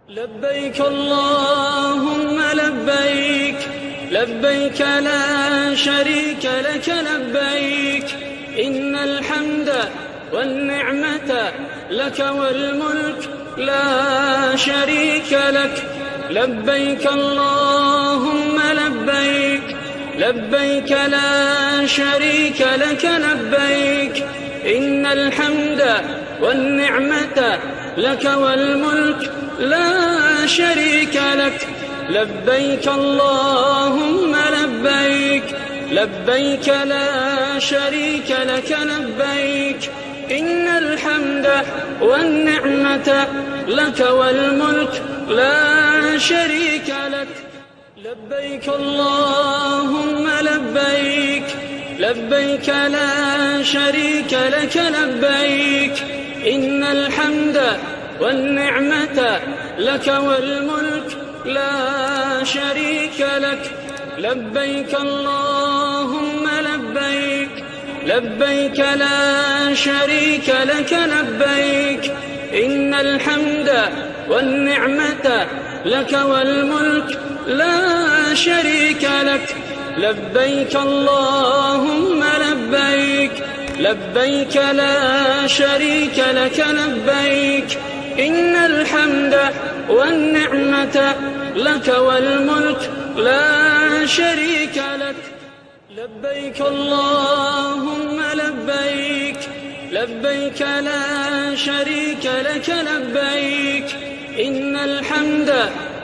لبيك اللهم لبيك، لبيك لا شريك لك لبيك، إن الحمد والنعمة لك والملك لا شريك لك. لبيك اللهم لبيك، لبيك لا شريك لك لبيك، إن الحمد والنعمة لك والملك لا شريك لك. لبيك اللهم لبيك، لبيك لا شريك لك لبيك، إن الحمد والنعمة لك والملك لا شريك لك. لبيك اللهم لبيك، لبيك لا شريك لك لبيك، إن الحمد والنعمة لك والملك لا شريك لك. لبيك اللهم لبيك، لبيك لا شريك لك لبيك، إن الحمد والنعمة لك والملك لا شريك لك. لبيك اللهم لبيك، لبيك لا شريك لك لبيك، إن الحمد والنعمة لك والملك لا شريك لك. لبيك اللهم لبيك، لبيك لا شريك لك لبيك، إن الحمد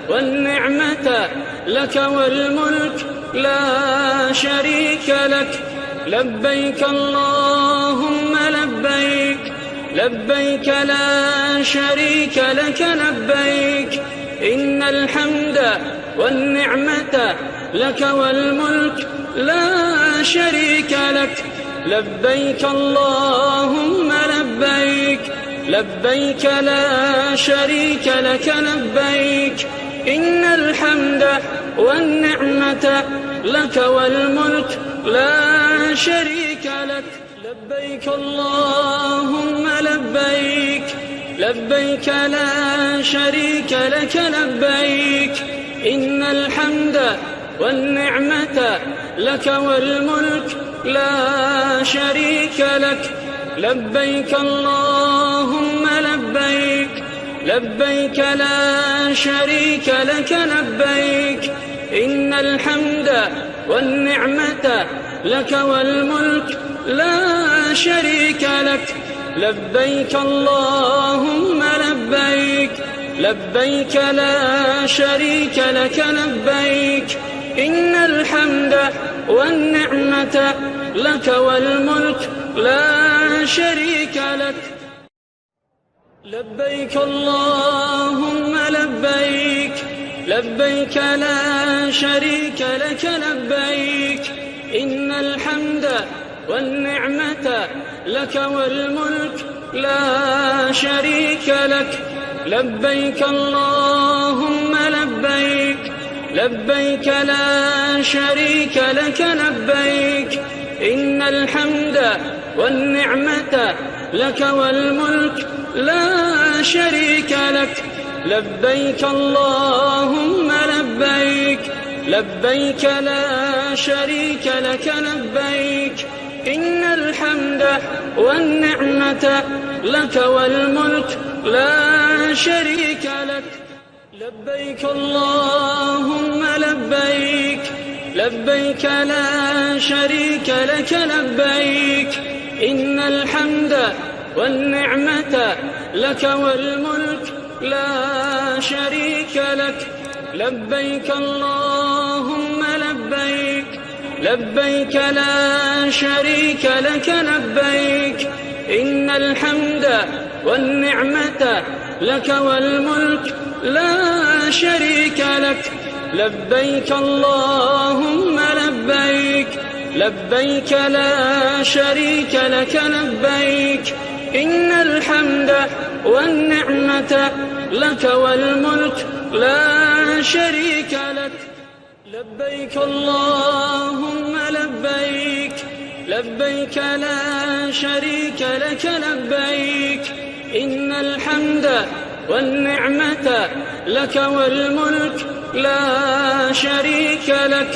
والنعمة لك والملك لا شريك لك. لبيك اللهم لبيك، لبيك لا شريك لك لبيك، إن الحمد والنعمة لك والملك لا شريك لك. لبيك اللهم لبيك، لبيك لا شريك لك لبيك، إن الحمد والنعمة لك والملك لا شريك لك. لبيك اللهم لبيك، لبيك لا شريك لك لبيك، إن الحمد والنعمة لك والملك لا شريك لك. لبيك اللهم لبيك، لبيك لا شريك لك لبيك، إن الحمد والنعمة لك والملك لا شريك لك. لبيك اللهم لبيك، لبيك لا شريك لك لبيك، إن الحمد والنعمة لك والملك لا شريك لك. لبيك اللهم لبيك، لبيك لا شريك لك لبيك، إن الحمد والنعمة لك والملك لا شريك لك. لبيك اللهم لبيك، لبيك لا شريك لك لبيك، إن الحمد والنعمة لك والملك لا شريك لك. لبيك اللهم لبيك، لبيك لا شريك لك لبيك، إن الحمد والنعمة لك والملك لا شريك لك. لبيك اللهم لبيك، لبيك لا شريك لك لبيك، إن الحمد والنعمة لك والملك لا شريك لك. لبيك اللهم لبيك، لبيك لا شريك لك لبيك، إن الحمد والنعمة لك والملك لا شريك لك. لبيك اللهم لبيك، لبيك لا شريك لك لبيك، إن الحمد والنعمة لك والملك لا شريك لك. لبيك اللهم لبيك، لبيك لا شريك لك لبيك، إن الحمد والنعمة لك والملك لا شريك لك.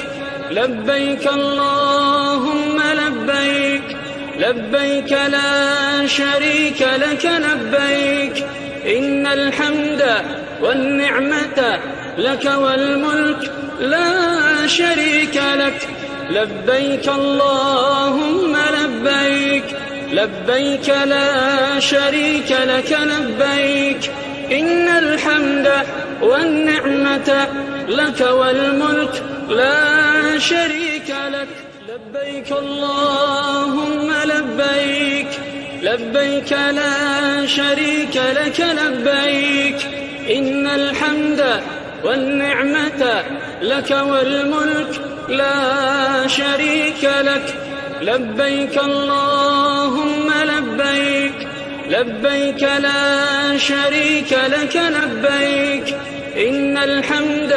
لبيك اللهم لبيك، لبيك لا شريك لك لبيك، إن الحمد والنعمة لك والملك لا شريك لك. لبيك اللهم لبيك، لبيك لا شريك لك لبيك، إن الحمد والنعمة لك والملك لا شريك لك. لبيك اللهم لبيك، لبيك لا شريك لك لبيك، إن الحمد والنعمة لك والملك لا شريك لك. لبيك اللهم لبيك، لبيك لا شريك لك لبيك، إن الحمد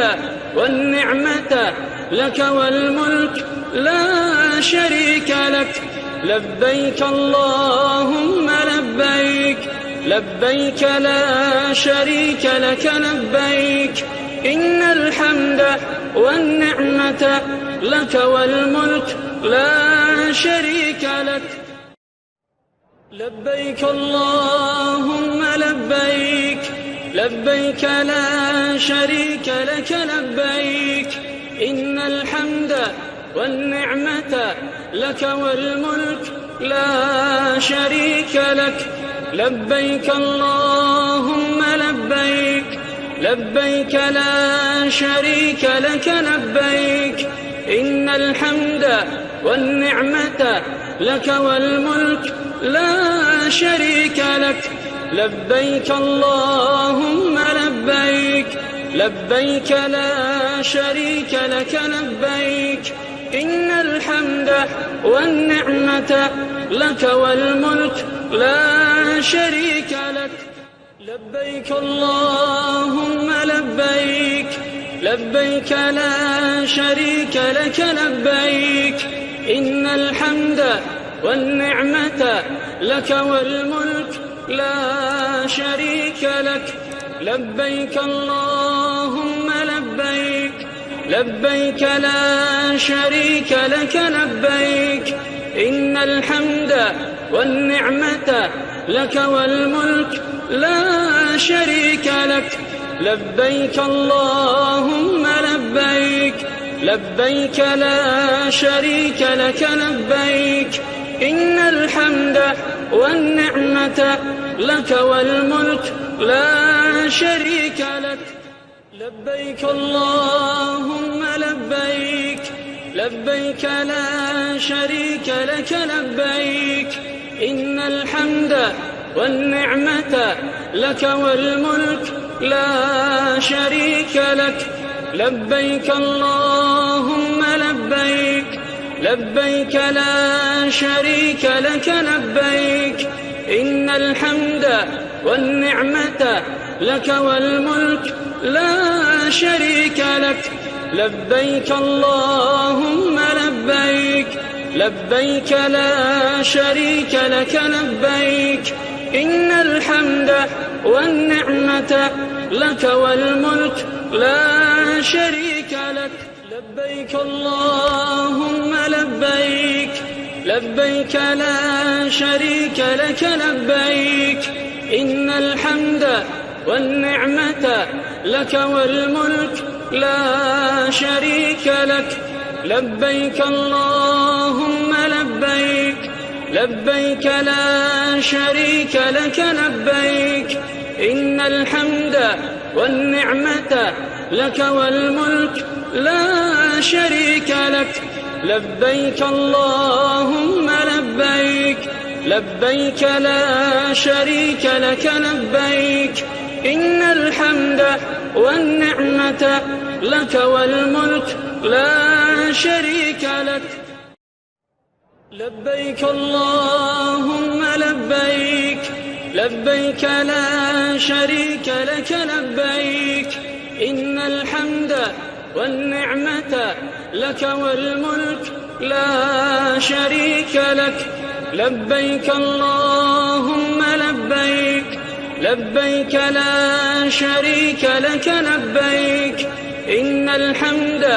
والنعمة لك والملك لا شريك لك. لبيك اللهم لبيك، لبيك لا شريك لك لبيك، إن الحمد والنعمة لك والملك لا شريك لك. لبيك اللهم لبيك، لبيك لا شريك لك لبيك، إن الحمد والنعمة لك والملك لا شريك لك. لبيك اللهم لبيك، لبيك لا شريك لك لبيك، إن الحمد والنعمة لك والملك لا شريك لك. لبيك اللهم لبيك، لبيك لا شريك لك لبيك، إن الحمد والنعمة لك والملك لا شريك لك. لبيك اللهم لبيك، لبيك لا شريك لك لبيك، إن الحمد والنعمة لك والملك لا شريك لك. لبيك اللهم لبيك، لبيك لا شريك لك لبيك، إن الحمد والنعمة لك والملك لا شريك لك. لبيك اللهم لبيك، لبيك لا شريك لك لبيك، إن الحمد والنعمة لك والملك لا شريك لك. لبيك اللهم لبيك، لبيك لا شريك لك لبيك، إن الحمد والنعمة لك والملك لا شريك لك. لبيك اللهم لبيك، لبيك لا شريك لك لبيك، إن الحمد والنعمة لك والملك لا شريك لك. لبيك اللهم لبيك، لبيك لا شريك لك لبيك، إن الحمد والنعمة لك والملك لا شريك لك. لبيك اللهم لبيك، لبيك لا شريك لك لبيك، إن الحمد والنعمة لك والملك لا شريك لك. لبيك اللهم لبيك، لبيك لا شريك لك لبيك، إن الحمد والنعمة لك والملك لا شريك لك. لبيك اللهم لبيك، لبيك لا شريك لك لبيك، إن الحمد والنعمة لك والملك لا شريك لك. لبيك اللهم لبيك، لبيك لا شريك لك لبيك، إن الحمد والنعمة لك والملك لا شريك لك. لبيك اللهم لبيك، لبيك لا شريك لك لبيك إن الحمد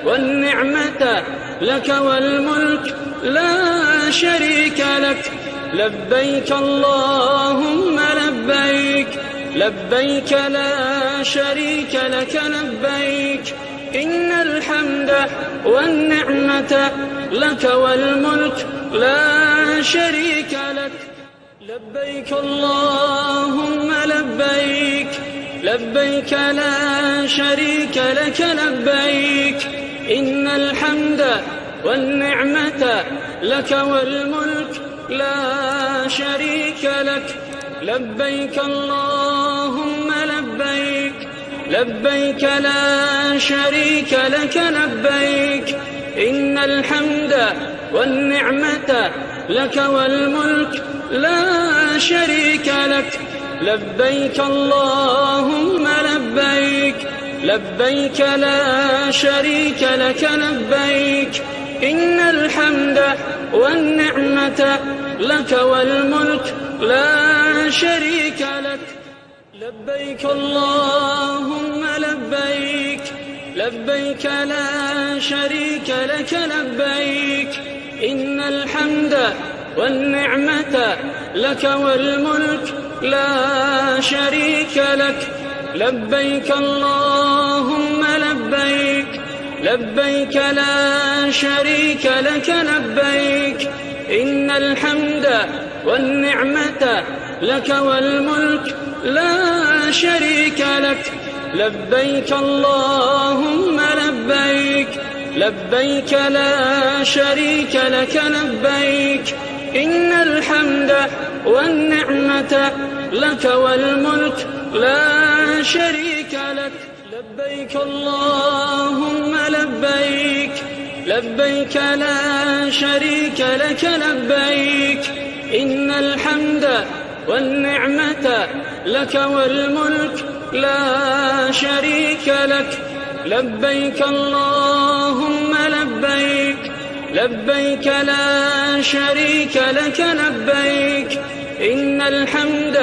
والنعمة لك والملك لا شريك لك لبيك اللهم لبيك لبيك لا شريك لك لبيك إن الحمد والنعمة لك والملك لا شريك لك لبيك اللهم لبيك لبيك لا شريك لك لبيك إن الحمد والنعمة لك والملك لا شريك لك لبيك اللهم لبيك لبيك لا شريك لك لبيك إن الحمد والنعمة لك والملك لا شريك لك لبيك اللهم لبيك لبيك لا شريك لك لبيك إن الحمد والنعمة لك والملك لا شريك لك لبيك اللهم لبيك لبيك لا شريك لك لبيك إن الحمد والنعمة لك والملك لا شريك لك لبيك اللهم لبيك لبيك لا شريك لك لبيك إن الحمد والنعمة لك والملك لا شريك لك لبيك اللهم لبيك لبيك لا شريك لك لبيك إن الحمد والنعمة لك والملك لا شريك لك لبيك اللهم لبيك لبيك لا شريك لك لبيك إن الحمد والنعمة لك والملك لا شريك لك لبيك اللهم لبيك لبيك لا شريك لك لبيك إن الحمد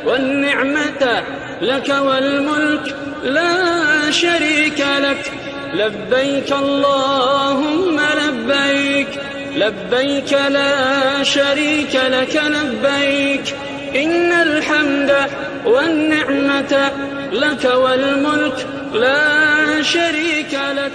والنعمة لك والملك لا شريك لك لبيك اللهم لبيك لبيك لا شريك لك لبيك إن الحمد والنعمة لك والملك لا شريك لك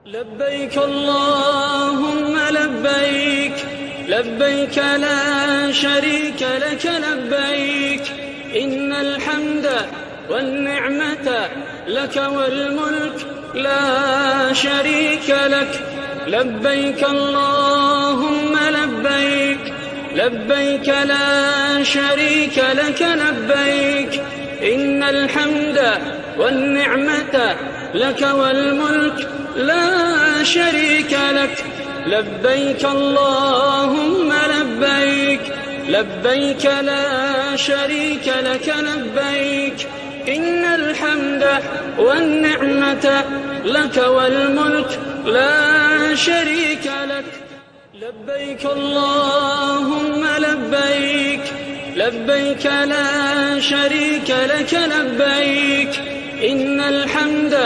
لبيك اللهم لبيك لبيك لا شريك لك لبيك إن الحمد والنعمة لك والملك لا شريك لك لبيك اللهم لبيك لبيك لا شريك لك لبيك إن الحمد والنعمة لك والملك لا شريك لك لبيك اللهم لبيك لبيك لا شريك لك لبيك إن الحمد والنعمة لك والملك لا شريك لك لبيك اللهم لبيك لبيك لا شريك لك لبيك إن الحمد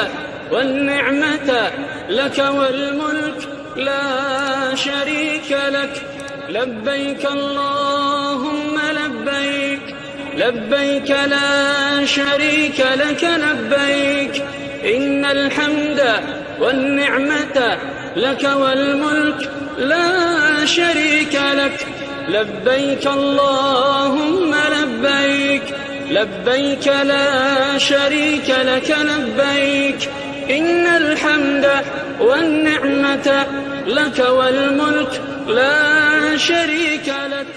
والنعمة لك والملك لا شريك لك لبيك اللهم لبيك لبيك لا شريك لك لبيك إن الحمد والنعمة لك والملك لا شريك لك لبيك اللهم لبيك لبيك لا شريك لك لبيك إن الحمد والنعمة لك والملك لا شريك لك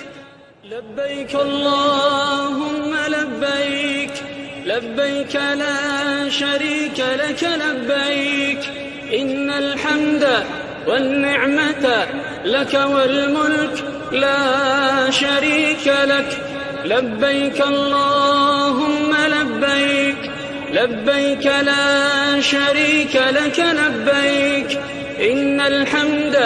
لبيك اللهم لبيك لبيك لا شريك لك لبيك إن الحمد والنعمة لك والملك لا شريك لك لبيك اللهم لبيك لبيك لا شريك لك لبيك إن الحمد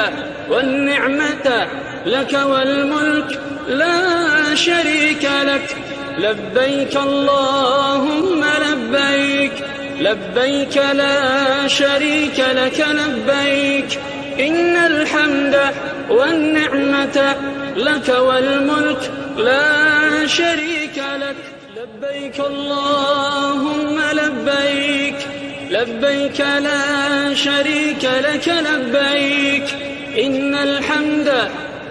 والنعمة لك والملك لا شريك لك لبيك اللهم لبيك لبيك لا شريك لك لبيك إن الحمد والنعمة لك والملك لا شريك لك لبيك اللهم لبيك لبيك لا شريك لك لبيك إن الحمد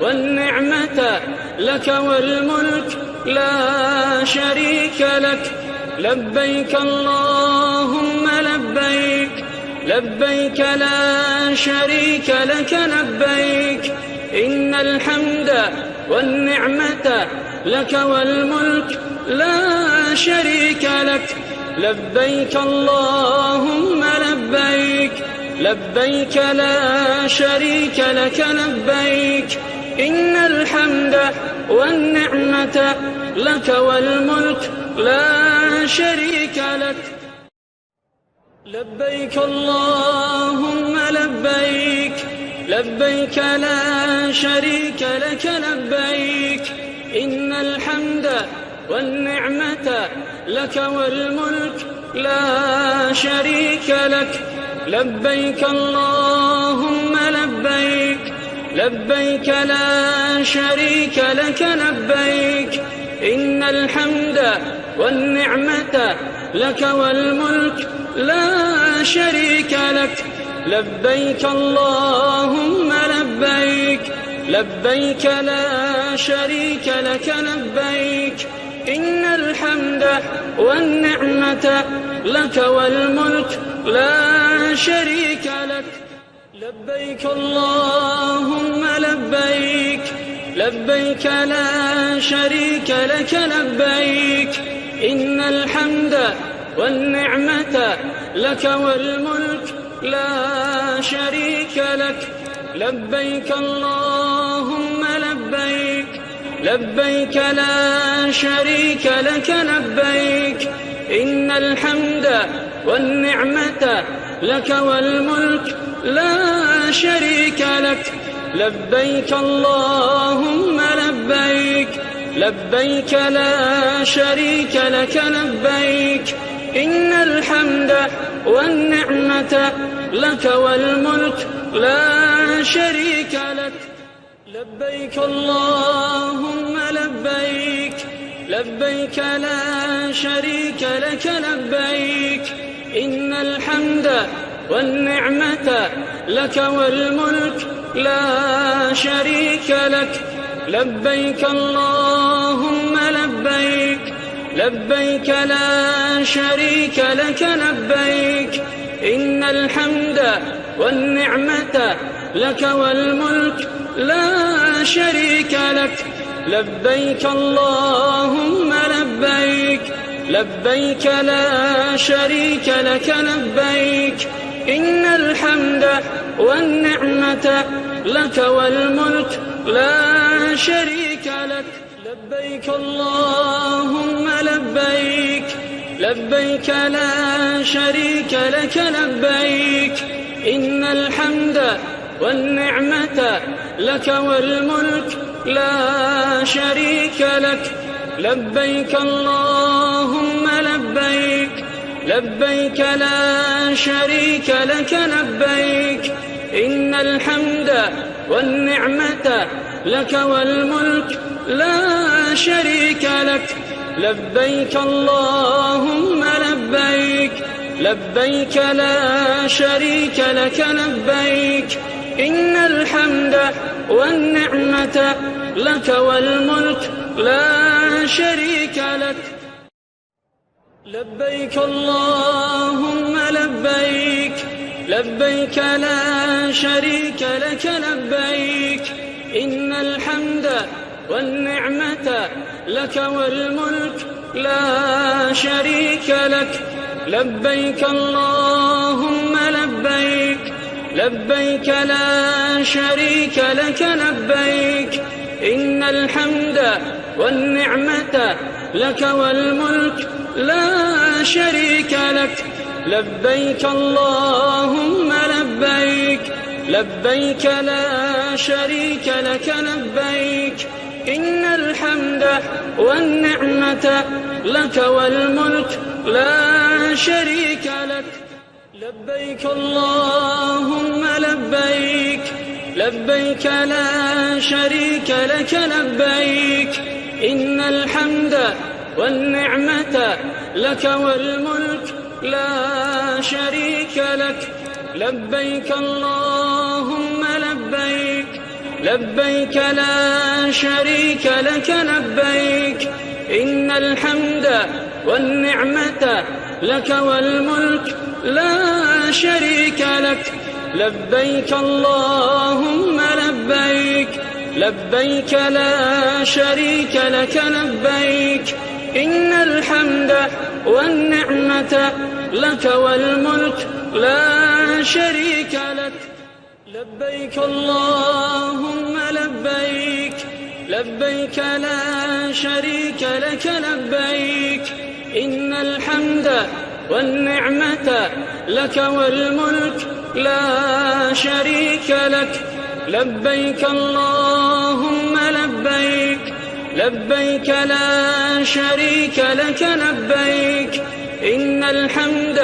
والنعمة لك والملك لا شريك لك لبيك اللهم لبيك لبيك لا شريك لك لبيك إن الحمد والنعمة لك والملك لا شريك لك لبيك اللهم لبيك لبيك لا شريك لك لبيك إن الحمد والنعمة لك والملك لا شريك لك لبيك اللهم لبيك لبيك لا شريك لك لبيك إن الحمد والنعمة لك والملك لا شريك لك لبيك اللهم لبيك لبيك لا شريك لك لبيك إن الحمد والنعمة لك والملك لا شريك لك لبيك اللهم لبيك لبيك لا شريك لك لبيك إن الحمد والنعمة لك والملك لا شريك لك لبيك اللهم لبيك لبيك لا شريك لك لبيك إن الحمد والنعمة لك والملك لا شريك لك لبيك اللهم لبيك لبيك لا شريك لك لبيك إن الحمد والنعمة لك والملك لا شريك لك لبيك اللهم لبيك لبيك لا شريك لك لبيك إن الحمد والنعمة لك والملك لا شريك لك لبيك اللهم لبيك لبيك لا شريك لك لبيك إن الحمد والنعمة لك والملك لا شريك لك لبيك اللهم لبيك لبيك لا شريك لك لبيك إن الحمد والنعمة لك والملك لا شريك لك لبيك اللهم لبيك لبيك لا شريك لك لبيك إن الحمد والنعمة لك والملك لا شريك لك لبيك اللهم لبيك لبيك لا شريك لك لبيك إن الحمد والنعمة لك والملك لا شريك لك لبيك اللهم لبيك لبيك لا شريك لك لبيك إن الحمد والنعمة لك والملك لا شريك لك لبيك اللهم لبيك لبيك لا شريك لك لبيك إن الحمد والنعمة لك والملك لا شريك لك لبيك اللهم لبيك لبيك لا شريك لك لبيك إن الحمد والنعمة لك والملك لا شريك لك لبيك اللهم لبيك لبيك لا شريك لك لبيك إن الحمد والنعمة لك والملك لا شريك لك لبيك اللهم لبيك لبيك لا شريك لك لبيك إن الحمد الحمد والنعمة لك والملك لا شريك لك. لبيك اللهم لبيك، لبيك لا شريك لك لبيك، إن الحمد والنعمة لك والملك لا شريك لك. لبيك اللهم لبيك، لبيك لا شريك لك لبيك، إن الحمد والنعمة لك والملك لا شريك لك. لبيك اللهم لبيك، لبيك لا شريك لك لبيك، إن الحمد والنعمة لك والملك لا شريك لك. لبيك اللهم لبيك، لبيك لا شريك لك لبيك، إن الحمد والنعمة لك والملك لا شريك لك. لبيك اللهم لبيك، لبيك لا شريك لك لبيك، إن الحمد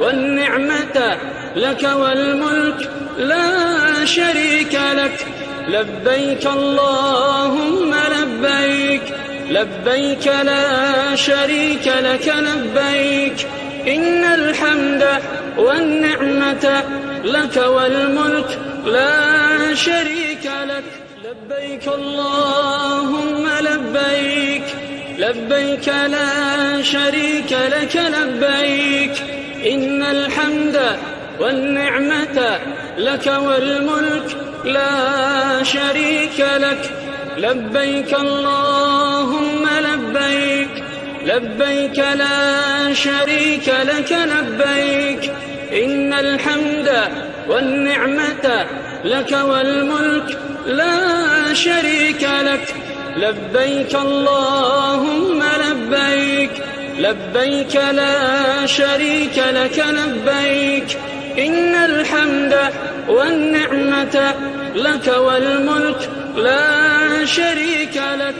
والنعمة لك والملك لا شريك لك. لبيك اللهم لبيك، لبيك لا شريك لك لبيك، إن الحمد والنعمة لك والملك لا شريك لك. لبيك اللهم لبيك، لبيك لا شريك لك لبيك، إن الحمد والنعمة لك والملك لا شريك لك. لبيك اللهم لبيك، لبيك لا شريك لك لبيك، إن الحمد والنعمة لك والملك لا شريك لك. لبيك اللهم لبيك، لبيك لا شريك لك لبيك، إن الحمد والنعمة لك والملك لا شريك لك.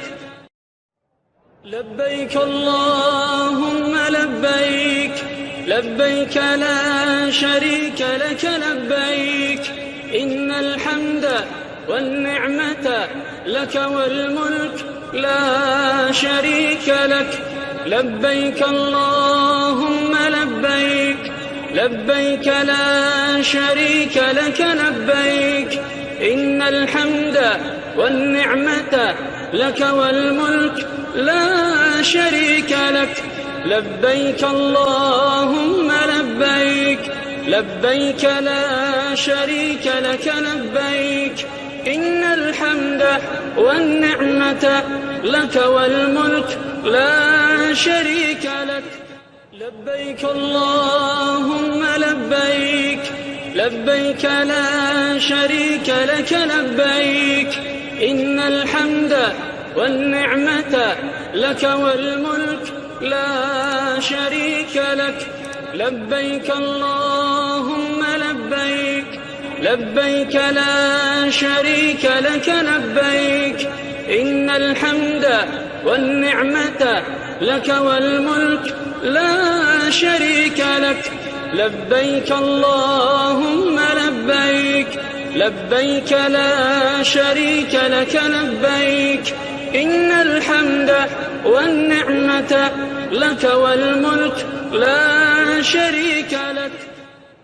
لبيك اللهم لبيك، لبيك لا شريك لك لبيك، إن الحمد والنعمة لك والملك لا شريك لك. لبيك اللهم لبيك، لبيك لا شريك لك لبيك، إن الحمد والنعمة لك والملك لا شريك لك. لبيك اللهم لبيك، لبيك لا شريك لك لبيك، إن الحمد والنعمة لك والملك لا شريك لك. لبيك اللهم لبيك، لبيك لا شريك لك لبيك، إن الحمد والنعمة لك والملك لا شريك لك. لبيك اللهم لبيك، لبيك لا شريك لك لبيك، إن الحمد والنعمة لك والملك لا شريك لك. لبيك اللهم لبيك، لبيك لا شريك لك لبيك، إن الحمد والنعمة لك والملك لا شريك لك.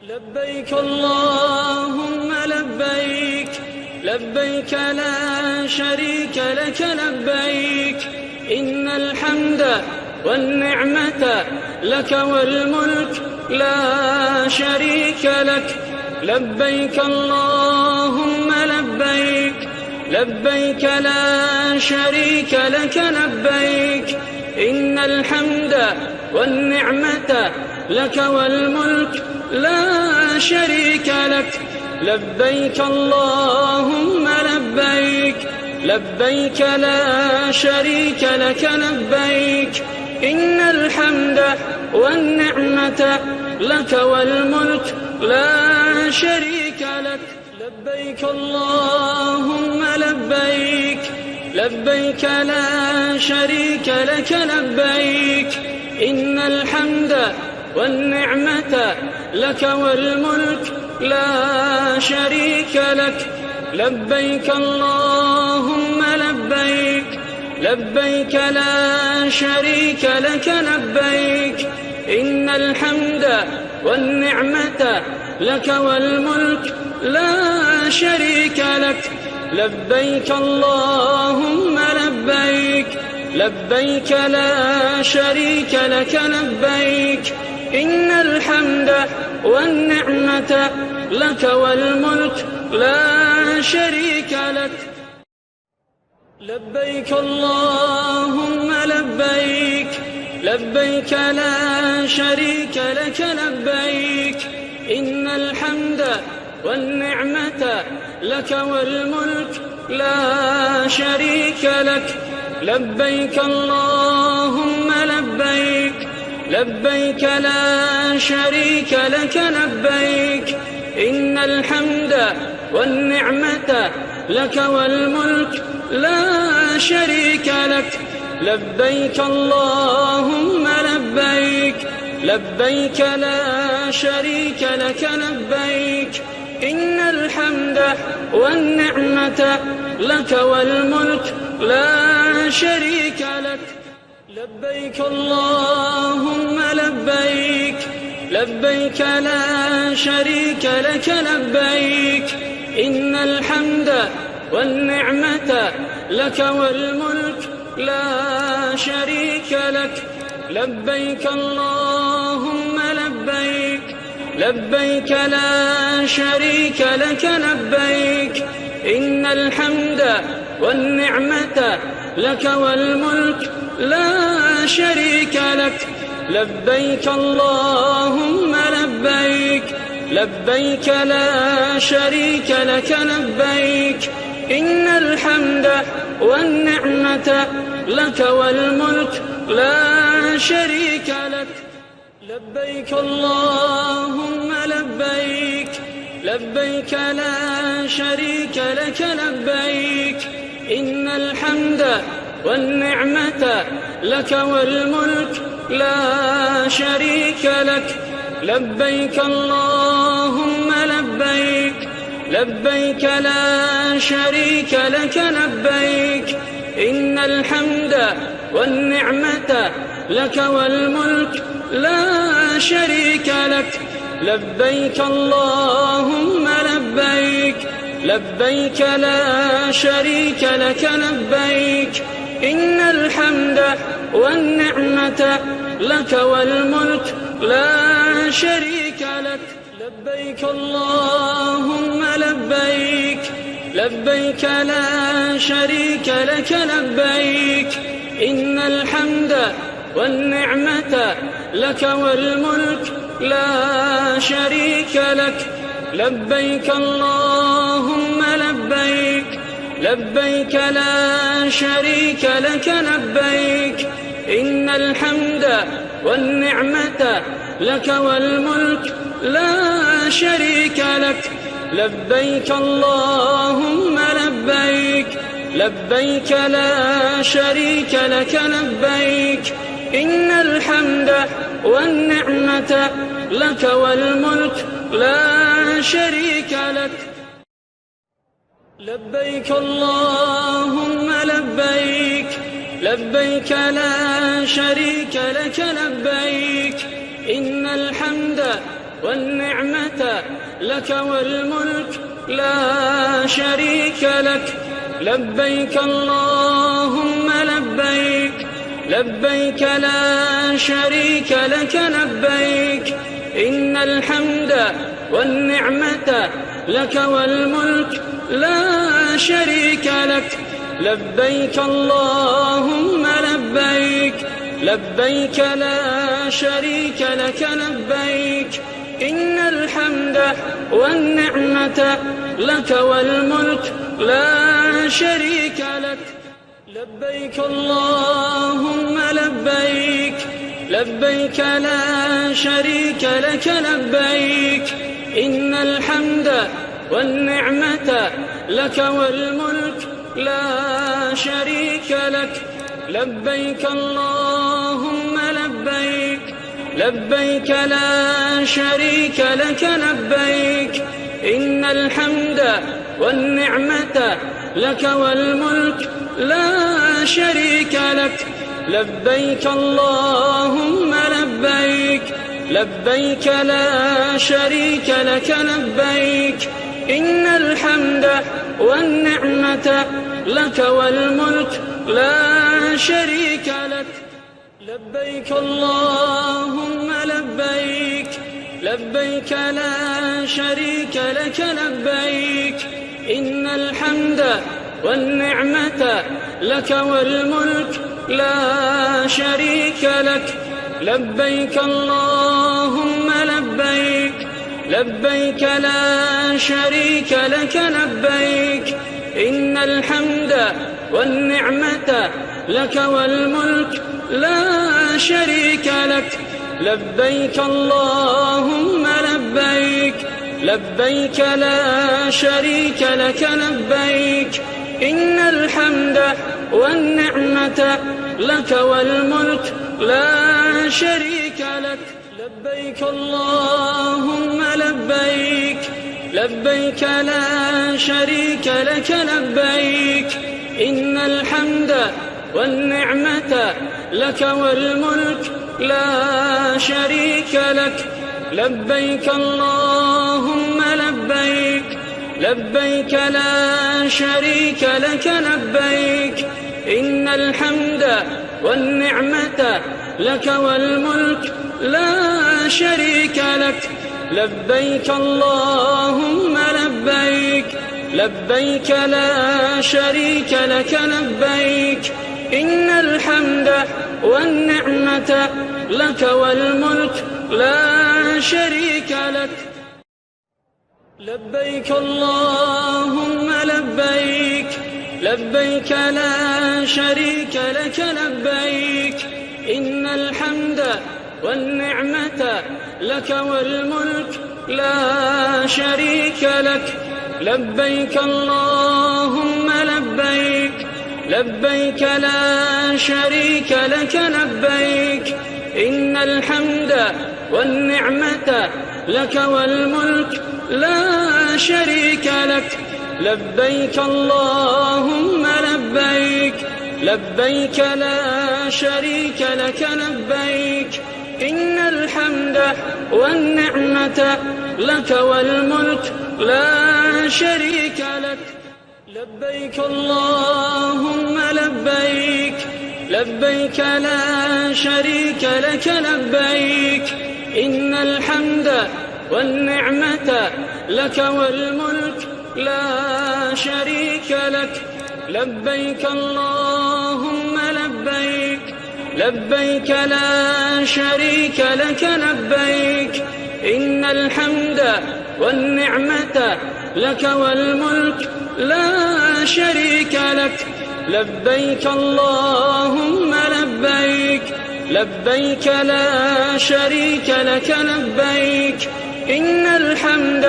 لبيك اللهم لبيك، لبيك لا شريك لك لبيك، إن الحمد والنعمة لك والملك لا شريك لك. لبيك اللهم لبيك، لبيك لا شريك لك لبيك، إن الحمد والنعمة لك والملك لا شريك لك. لبيك اللهم لبيك، لبيك لا شريك لك لبيك، إن الحمد والنعمة لك والملك لا شريك لك. لبيك اللهم لبيك، لبيك لا شريك لك لبيك إن الحمد والنعمة لك والملك لا شريك لك لبيك اللهم لبيك لبيك لا شريك لك لبيك إن الحمد والنعمة لك والملك لا شريك لك لبيك اللهم لبيك لبيك لا شريك لك لبيك إن الحمد والنعمة لك والملك لا شريك لك لبيك اللهم لبيك لبيك لا شريك لك لبيك إن الحمد والنعمة لك والملك لا شريك لك لبيك اللهم لبيك لبيك لا شريك لك لبيك إن الحمد والنعمة لك والملك لا شريك لك لبيك اللهم لبيك لبيك لا شريك لك لبيك إن الحمد والنعمة لك والملك لا شريك لك لبيك اللهم لبيك لبيك لا شريك لك لبيك إن الحمد والنعمة لك والملك لا شريك لك لبيك اللهم لبيك لبيك لا شريك لك لبيك إن الحمد والنعمة لك والملك لا شريك لك لبيك اللهم لبيك لبيك لا شريك لك لبيك إن الحمد والنعمة لك والملك لا شريك لك لبيك اللهم لبيك لبيك لا شريك لك لبيك إن الحمد والنعمة لك والملك لا شريك لك لبيك اللهم لبيك لبيك لا شريك لك لبيك إن الحمد والنعمة لك والملك لا شريك لك لبيك اللهم لبيك لبيك لا شريك لك لبيك إن الحمد والنعمة لك والملك لا شريك لك لبيك اللهم لبيك لبيك لا شريك لك لبيك إن الحمد والنعمة لك والملك لا شريك لك لبيك اللهم لبيك لبيك لا شريك لك لبيك إن الحمد والنعمة لك والملك لا شريك لك لبيك اللهم لبيك لبيك لا شريك لك لبيك إن الحمد والنعمة لك والملك لا شريك لك لبيك اللهم لبيك لبيك لا شريك لك لبيك إن الحمد والنعمة لك والملك لا شريك لك لبيك اللهم لبيك لبيك لا شريك لك لبيك إن الحمد والنعمة لك والملك لا شريك لك لبيك اللهم لبيك لبيك لا شريك لك لبيك إن الحمد والنعمة لك والملك لا شريك لك لبيك اللهم لبيك لبيك لا شريك لك لبيك إن الحمد والنعمة لك والملك لا شريك لك لبيك اللهم لبيك لبيك لا شريك لك لبيك إن الحمد والنعمة لك والملك لا شريك لك لبيك اللهم لبيك لبيك لا شريك لك لبيك إن الحمد والنعمة لك والملك لا شريك لك لبيك اللهم لبيك لبيك لا شريك لك لبيك إن الحمد والنعمة لك والملك لا شريك لك لبيك اللهم لبيك لبيك لا شريك لك لبيك إن الحمد والنعمة لك والملك لا شريك لك لبيك اللهم لبيك لبيك لا شريك لك لبيك إن الحمد والنعمة لك والملك لا شريك لك لبيك اللهم لبيك لبيك لا شريك لك لبيك إن الحمد والنعمة لك والملك لا شريك لك لبيك اللهم لبيك لبيك لا شريك لك لبيك إن الحمد والنعمة لك والملك لا شريك لك لبيك اللهم لبيك لبيك لا شريك لك لبيك إن الحمد والنعمة لك والملك لا شريك لك لبيك اللهم لبيك لبيك لا شريك لك لبيك إن الحمد والنعمة لك والملك لا شريك لك لبيك اللهم لبيك لبيك لا شريك لك لبيك إن الحمد والنعمة لك والملك لا شريك لك لبيك اللهم لبيك لبيك لا شريك لك لبيك إن الحمد والنعمة لك والملك لا شريك لك لبيك اللهم لبيك لبيك لا شريك لك لبيك إن الحمد والنعمة لك والملك لا شريك لك لبيك اللهم لبيك لبيك لا شريك لك لبيك إن الحمد والنعمة لك والملك لا شريك لك لبيك اللهم لبيك لبيك لا شريك لك لبيك إن الحمد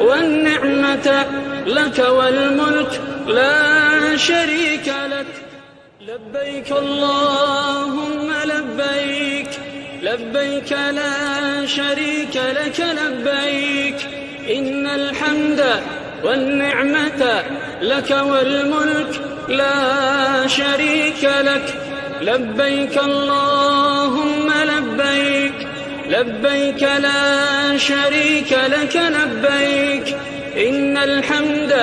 والنعمة لك والملك لا شريك لك لبيك اللهم لبيك لبيك لا شريك لك لبيك إن الحمد والنعمة لك والملك لا شريك لك لبيك اللهم لبيك لبيك لا شريك لك لبيك إن الحمد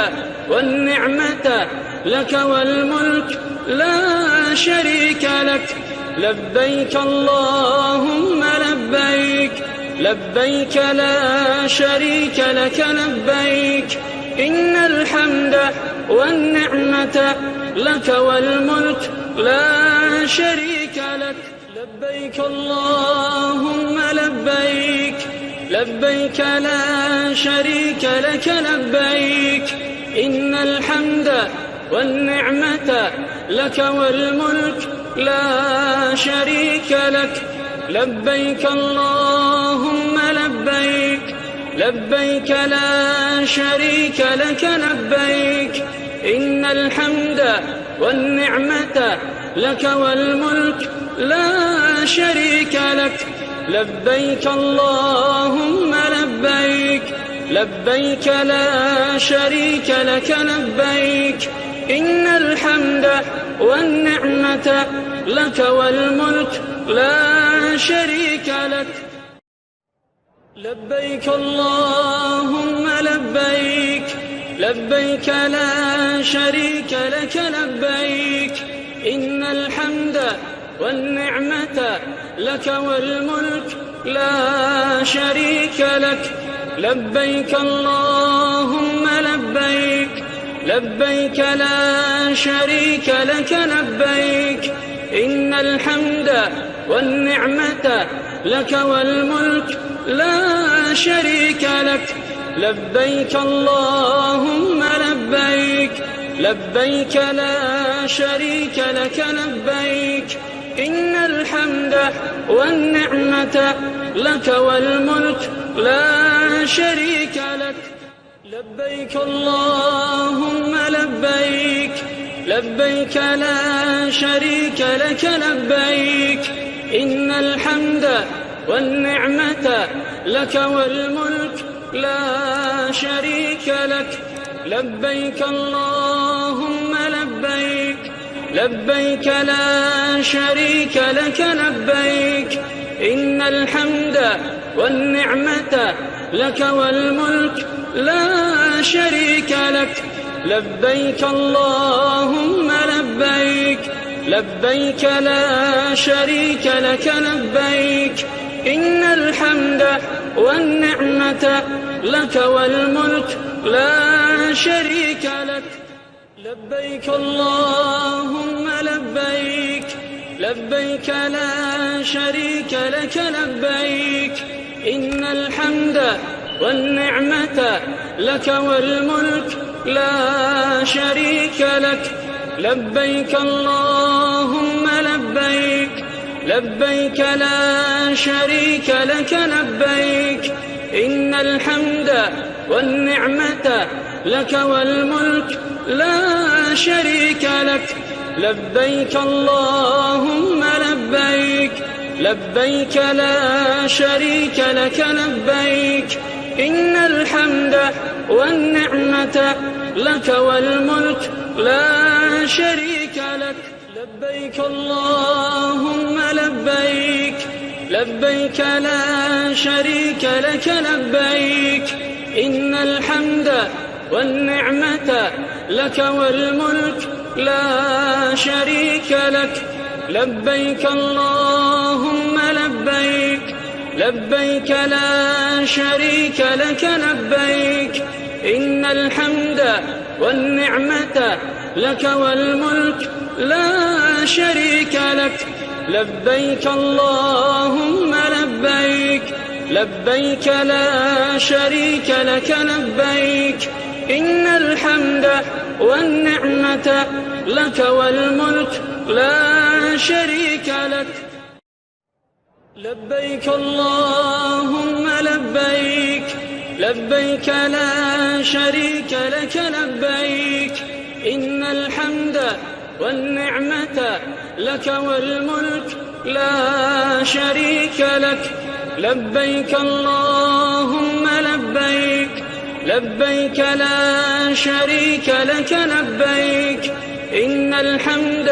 والنعمة لك والملك لا شريك لك لبيك اللهم لبيك لبيك لا شريك لك لبيك إن الحمد والنعمة لك والملك لا شريك لك لبيك اللهم لبيك لبيك لا شريك لك لبيك إن الحمد والنعمة لك والملك لا شريك لك لبيك اللهم لبيك لبيك لا شريك لك لبيك إن الحمد والنعمة لك والملك لا شريك لك. لبيك اللهم لبيك، لبيك لا شريك لك لبيك. إن الحمد والنعمة لك والملك لا شريك لك. لبيك اللهم لبيك، لبيك لا شريك لك لبيك. إن الحمد والنعمة لك والملك لا شريك لك. لبيك اللهم لبيك، لبيك لا شريك لك لبيك. إن الحمد والنعمة لك والملك لا شريك لك. لبيك اللهم لبيك، لبيك لا شريك لك لبيك. إن الحمد والنعمة لك والملك لا شريك لك. لبيك اللهم لبيك، لبيك لا شريك لك لبيك. إن الحمد والنعمة لك والملك لا شريك لك. لبيك اللهم لبيك، لبيك لا شريك لك لبيك. إن الحمد والنعمة لك والملك لا شريك لك. لبيك اللهم لبيك، لبيك لا شريك لك لبيك. إن الحمد والنعمة لك والملك لا شريك لك. لبيك اللهم لبيك، لبيك لا شريك لك لبيك. إن الحمد والنعمة لك والملك لا شريك لك. لبيك اللهم لبيك، لبيك لا شريك لك لبيك. إن الحمد والنعمة لك والملك لا شريك لك. لبيك اللهم لبيك، لبيك لا شريك لك لبيك. إن الحمد والنعمة لك والملك لا شريك لك. لبيك اللهم لبيك، لبيك لا شريك لك لبيك. إن الحمد والنعمة لك والملك لا شريك لك. لبيك اللهم لبيك، لبيك لا شريك لك لبيك. إن الحمد والنعمة لك والملك لا شريك لك. لبيك اللهم لبيك، لبيك لا شريك لك لبيك. إن الحمد والنعمة لك والملك لا شريك لك. لبيك اللهم لبيك، لبيك لا شريك لك لبيك. إن الحمد والنعمة لك والملك لا شريك لك. لبيك اللهم لبيك، لبيك لا شريك لك لبيك. إن الحمد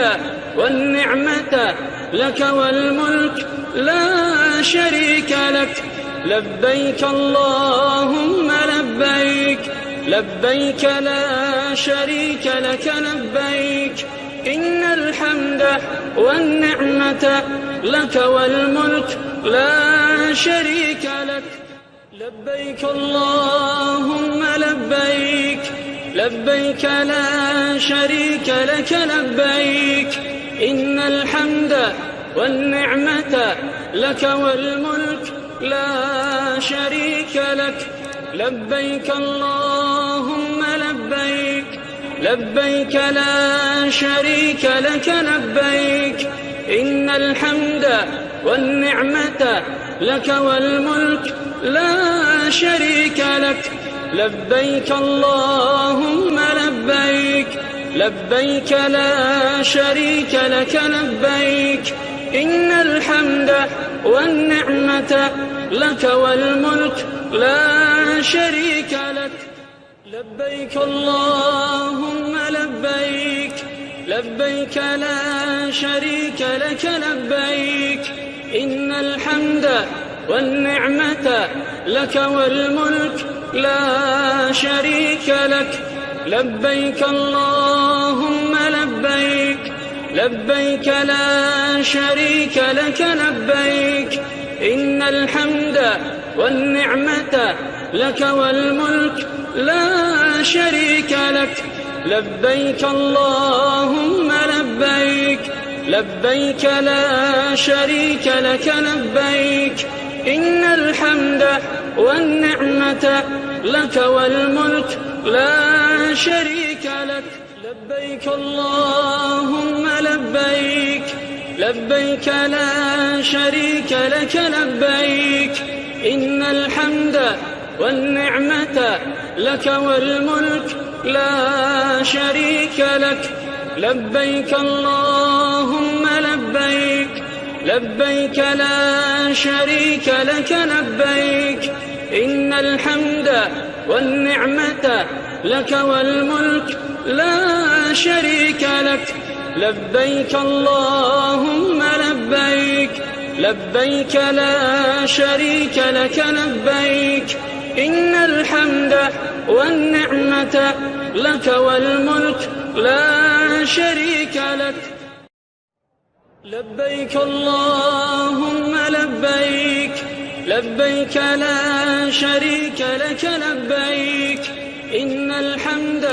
والنعمة لك والملك لا شريك لك. لبيك اللهم لبيك، لبيك لا شريك لك لبيك. إن الحمد والنعمة لك والملك لا شريك لك. لبيك اللهم لبيك، لبيك لا شريك لك لبيك. إن الحمد والنعمة لك والملك لا شريك لك. لبيك اللهم لبيك، لبيك لا شريك لك لبيك. إن الحمد والنعمة لك والملك لا شريك لك. لبيك اللهم لبيك لبيك لا شريك لك لبيك إن الحمد والنعمة لك والملك لا شريك لك لبيك اللهم لبيك لبيك لا شريك لك لبيك إن الحمد والنعمة لك والملك لا شريك لك لبيك اللهم لبيك لبيك لا شريك لك لبيك إن الحمد والنعمة لك والملك لا شريك لك لبيك اللهم لبيك لبيك لا شريك لك لبيك إن الحمد والنعمة لك والملك لا شريك لك لبيك اللهم لبيك لبيك لا شريك لك لبيك إن الحمد والنعمة لك والملك لا شريك لك لبيك اللهم لبيك لبيك لا شريك لك لبيك إن الحمد والنعمة لك والملك لا شريك لك لبيك اللهم لبيك لبيك لا شريك لك لبيك إن الحمد والنعمة لك والملك لا شريك لك لبيك اللهم لبيك لبيك لا شريك لك لبيك إن الحمد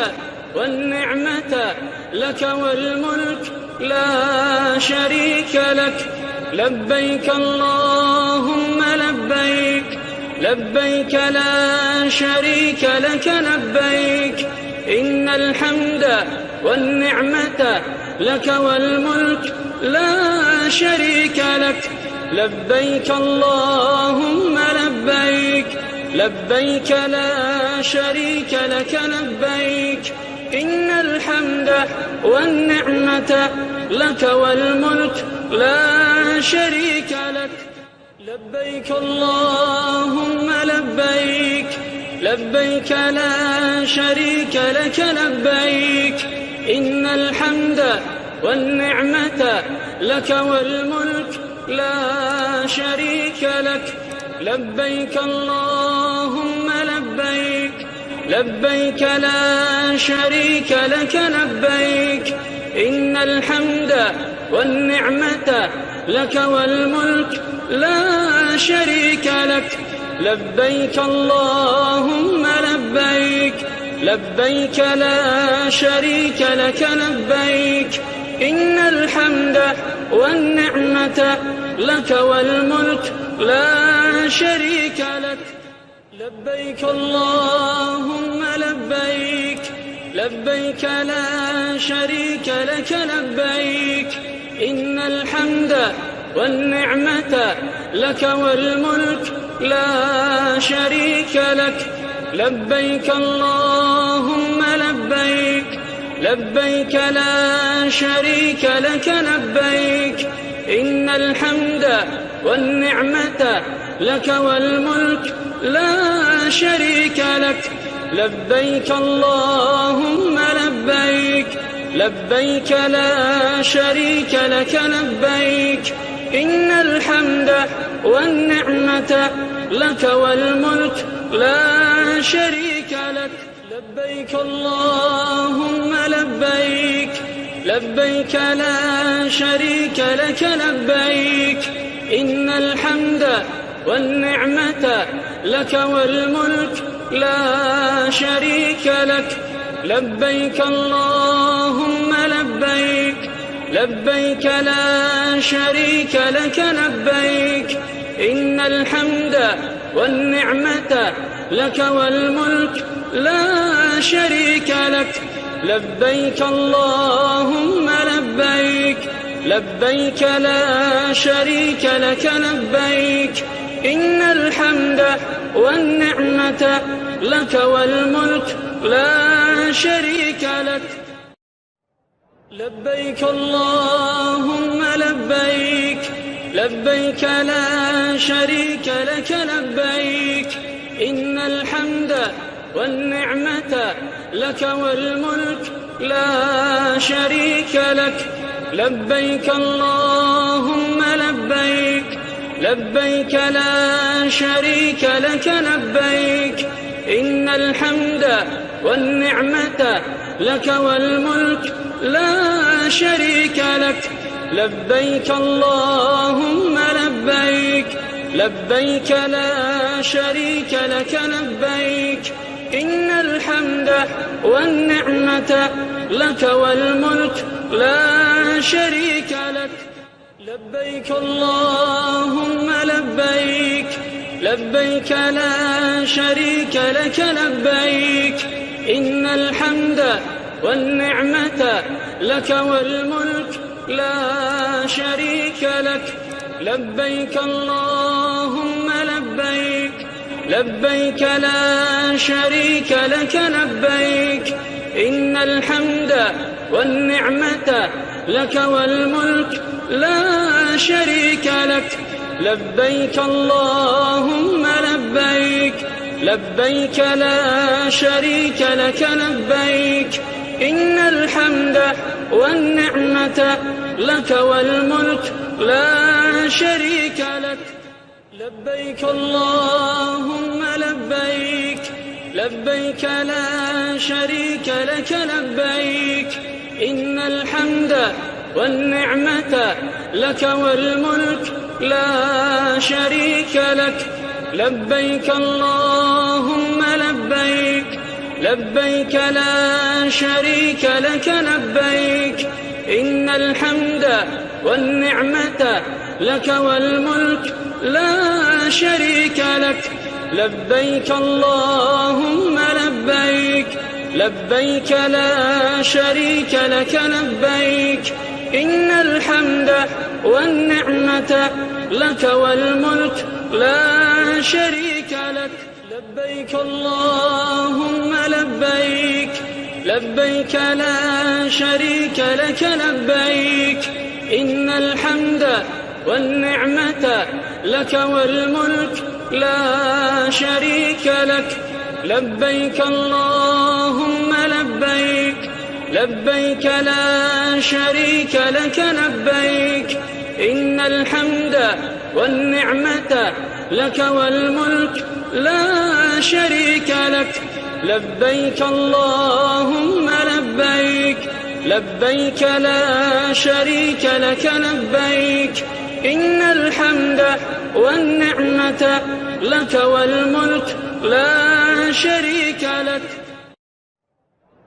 والنعمة لك والملك لا شريك لك لبيك اللهم لبيك لبيك لا شريك لك لبيك إن الحمد والنعمة لك والملك لا شريك لك لبيك اللهم لبيك لبيك لا شريك لك لبيك إن الحمد والنعمة لك والملك لا شريك لك لبيك اللهم لبيك لبيك لا شريك لك لبيك إن الحمد والنعمة لك والملك لا شريك لك لبيك اللهم لبيك لبيك لا شريك لك لبيك إن الحمد والنعمة لك والملك لا شريك لك لبيك اللهم لبيك لبيك لا شريك لك لبيك إن الحمد والنعمة لك والملك لا شريك لك لبيك اللهم لبيك لبيك لا شريك لك لبيك إن الحمد والنعمة لك والملك لا شريك لك لبيك اللهم لبيك لبيك لا شريك لك لبيك إن الحمد والنعمة لك والملك لا شريك لك لبيك اللهم لبيك لبيك لا شريك لك لبيك إن الحمد والنعمة لك والملك لا شريك لك لبيك اللهم لبيك لبيك لا شريك لك لبيك إن الحمد والنعمة لك والملك لا شريك لك لبيك اللهم لبيك لبيك لا شريك لك لبيك إن الحمد والنعمة لك والملك لا شريك لك لبيك اللهم لبيك لبيك لا شريك لك لبيك إن الحمد والنعمة لك والملك لا شريك لك. لبيك اللهم لبيك، لبيك لا شريك لك لبيك، إن الحمد والنعمة لك والملك لا شريك لك. لبيك اللهم لبيك، لبيك لا شريك لك لبيك، إن الحمد والنعمة لك والملك لا شريك لك. لبيك اللهم لبيك، لبيك لا شريك لك لبيك، إن الحمد والنعمة لك والملك لا شريك لك. لبيك اللهم لبيك، لبيك لا شريك لك لبيك، إن الحمد والنعمة لك والملك لا شريك لك. لبيك اللهم لبيك، لبيك لا شريك لك لبيك، إن الحمد والنعمة لك والملك لا شريك لك. لبيك اللهم لبيك، لبيك لا شريك لك لبيك، إن الحمد والنعمة لك والملك لا شريك لك. لبيك اللهم لبيك، لبيك لا شريك لك لبيك، إن الحمد والنعمة لك والملك لا شريك لك. لبيك اللهم لبيك، لبيك لا شريك لك لبيك، إن الحمد والنعمة لك والملك لا شريك لك. لبيك اللهم لبيك، لبيك لا شريك لك لبيك، إن الحمد والنعمة لك والملك لا شريك لك. لبيك اللهم لبيك، لبيك لا شريك لك لبيك، إن الحمد والنعمة لك والملك لا شريك لك. لبيك اللهم لبيك، لبيك لا شريك لك لبيك، إن الحمد والنعمة لك والملك لا شريك لك. لبيك اللهم لبيك، لبيك لا شريك لك لبيك، إن الحمد والنعمة لك والملك لا شريك لك.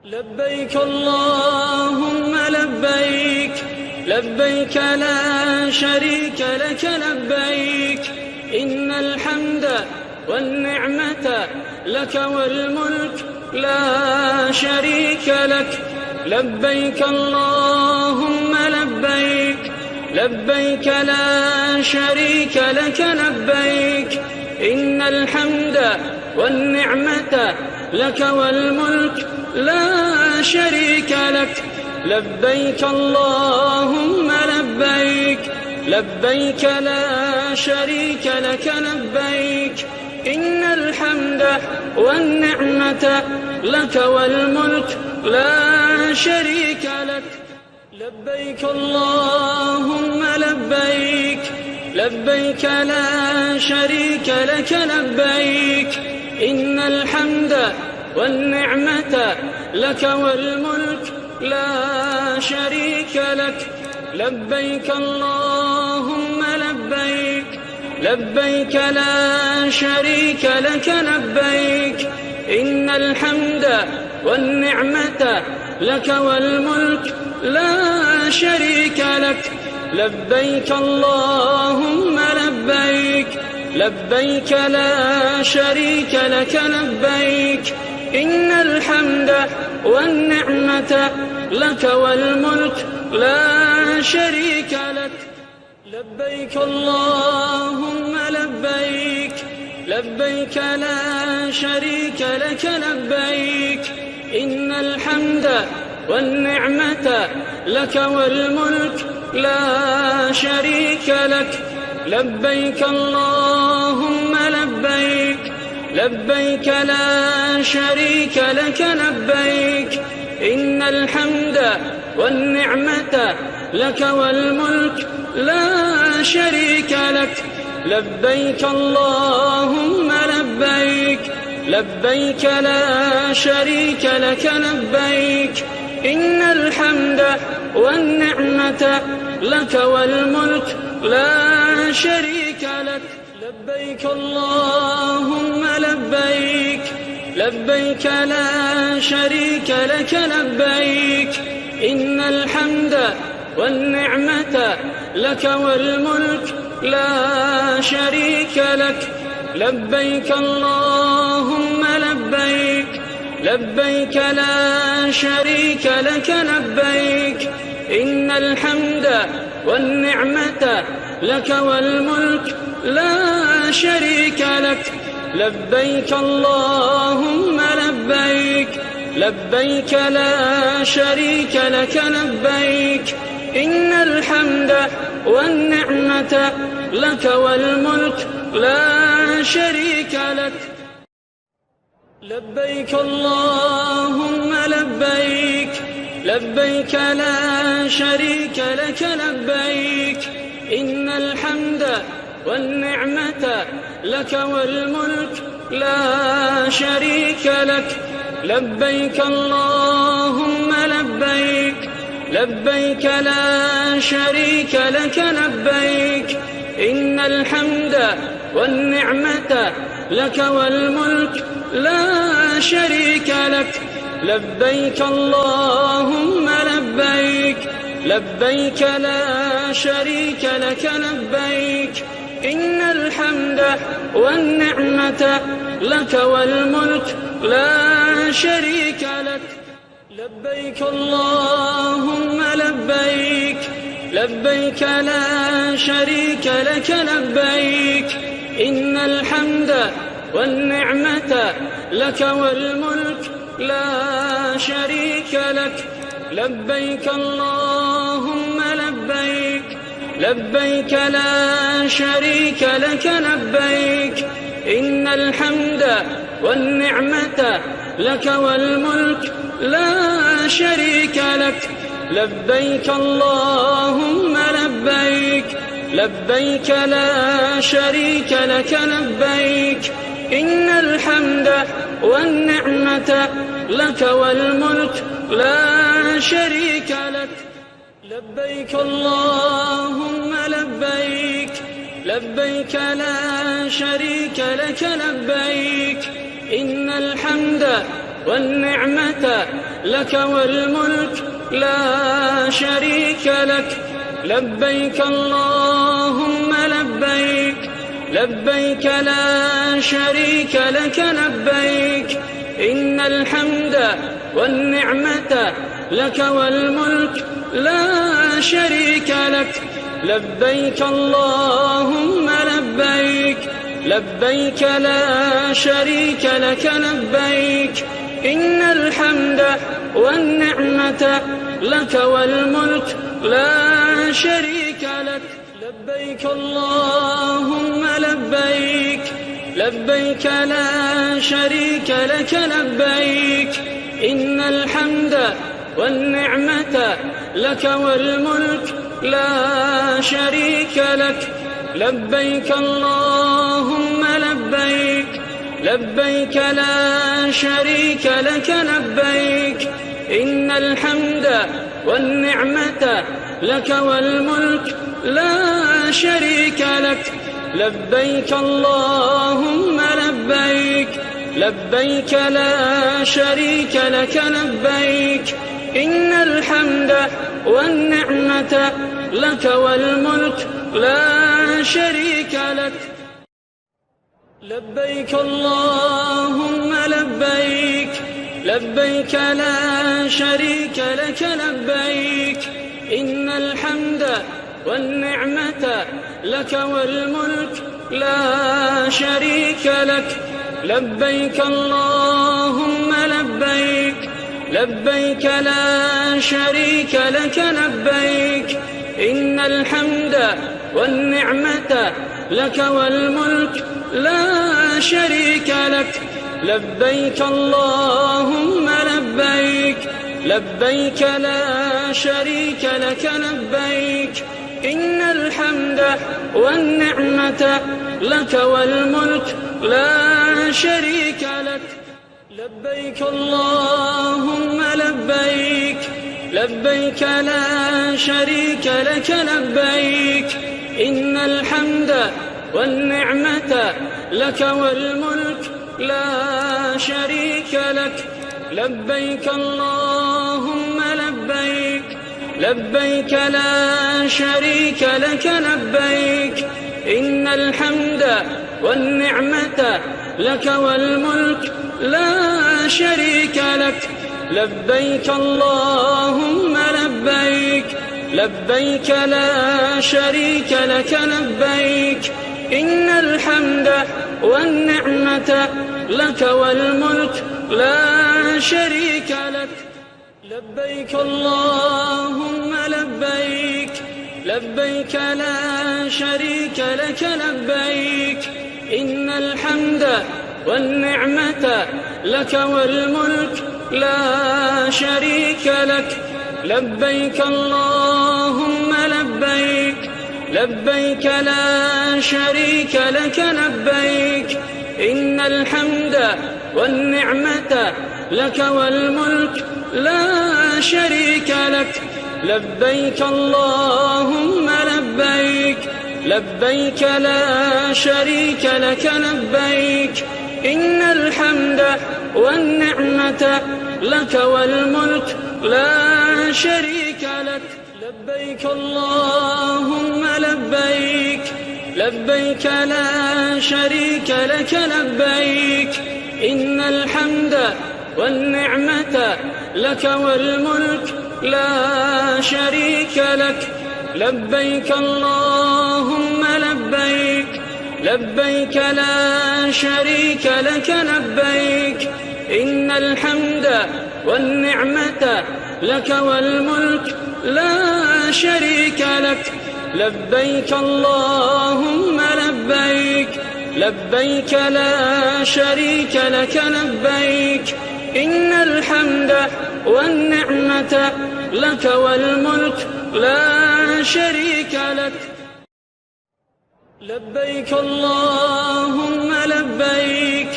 لبيك اللهم لبيك، لبيك لا شريك لك لبيك، إن الحمد والنعمة لك والملك لا شريك لك. لبيك اللهم لبيك، لبيك لا شريك لك لبيك، إن الحمد والنعمة لك والملك لا شريك لك. لبيك اللهم لبيك، لبيك لا شريك لك لبيك، إن الحمد والنعمة لك والملك لا شريك لك. لبيك اللهم لبيك، لبيك لا شريك لك لبيك، إن الحمد والنعمة لك والملك لا شريك لك. لبيك اللهم لبيك، لبيك لا شريك لك لبيك، إن الحمد والنعمة لك والملك لا شريك لك. لبيك اللهم لبيك، لبيك لا شريك لك لبيك، إن الحمد والنعمة لك والملك لا شريك لك. لبيك اللهم لبيك، لبيك لا شريك لك لبيك إن الحمد والنعمة لك والملك لا شريك لك لبيك اللهم لبيك لبيك لا شريك لك لبيك إن الحمد والنعمة لك والملك لا شريك لك لبيك اللهم لبيك لبيك لا شريك لك لبيك إن الحمد والنعمة لك والملك لا شريك لك لبيك اللهم لبيك لبيك لا شريك لك لبيك إن الحمد والنعمة لك والملك لا شريك لك لبيك اللهم لبيك لبيك لا شريك لك لبيك إن الحمد والنعمة لك والملك لا شريك لك لبيك اللهم لبيك لبيك لا شريك لك لبيك إن الحمد والنعمة لك والملك لا شريك لك لبيك اللهم لبيك لبيك لا شريك لك لبيك إن الحمد والنعمة لك والملك لا شريك لك لبيك اللهم لبيك لبيك لا شريك لك لبيك إن الحمد والنعمة لك والملك لا شريك لك لبيك اللهم لبيك لبيك لا شريك لك لبيك إن الحمد والنعمة لك والملك لا شريك لك لبيك اللهم لبيك لبيك لا شريك لك لبيك إن الحمد والنعمة لك والملك لا شريك لك لبيك اللهم لبيك لبيك لا شريك لك لبيك إن الحمد والنعمة لك والملك لا شريك لك لبيك اللهم لبيك لبيك لا شريك لك لبيك إن الحمد والنعمة لك والملك لا شريك لك لبيك اللهم لبيك لبيك لا شريك لك لبيك إن الحمد والنعمة لك والملك لا شريك لك لبيك اللهم لبيك لبيك لا شريك لك لبيك إن الحمد والنعمة لك والملك لا شريك لك لبيك اللهم لبيك لبيك لا شريك لك لبيك إن الحمد والنعمة لك والملك لا شريك لك لبيك اللهم لبيك لبيك لا شريك لك لبيك إن الحمد والنعمة لك والملك لا شريك لك لبيك اللهم لبيك لبيك لا شريك لك لبيك إن الحمد والنعمة لك والملك لا شريك لك لبيك اللهم لبيك لبيك لا شريك لك لبيك إن الحمد والنعمة لك والملك لا شريك لك لبيك اللهم لبيك لبيك لا شريك لك لبيك إن الحمد والنعمة لك والملك لا شريك لك. لبيك اللهم لبيك، لبيك لا شريك لك لبيك، إن الحمد والنعمة لك والملك لا شريك لك. لبيك اللهم لبيك، لبيك لا شريك لك لبيك، إن الحمد والنعمة لك والملك لا شريك لك. لبيك اللهم لبيك، لبيك لا شريك لك لبيك، إن الحمد والنعمة لك والملك لا شريك لك. لبيك اللهم لبيك، لبيك لا شريك لك لبيك، إن الحمد والنعمة لك والملك لا شريك لك. لبيك اللهم لبيك، لبيك لا شريك لك لبيك، إن الحمد والنعمة لك والملك لا شريك لك. لبيك اللهم لبيك، لبيك لا شريك لك لبيك، إن الحمد والنعمة لك والملك لا شريك لك. لبيك اللهم لبيك، لبيك لا شريك لك لبيك، إن الحمد والنعمة لك والملك لا شريك لك. لبيك اللهم لبيك، لبيك لا شريك لك لبيك، إن الحمد والنعمة لك والملك لا شريك لك. لبيك اللهم لبيك، لبيك لا شريك لك لبيك، إن الحمد والنعمة لك والملك لا شريك لك. لبيك اللهم لبيك، لبيك لا شريك لك لبيك، إن الحمد والنعمة لك والملك لا شريك لك. لبيك اللهم لبيك، لبيك لا شريك لك لبيك، إن الحمد والنعمة لك والملك لا شريك لك. لبيك اللهم لبيك،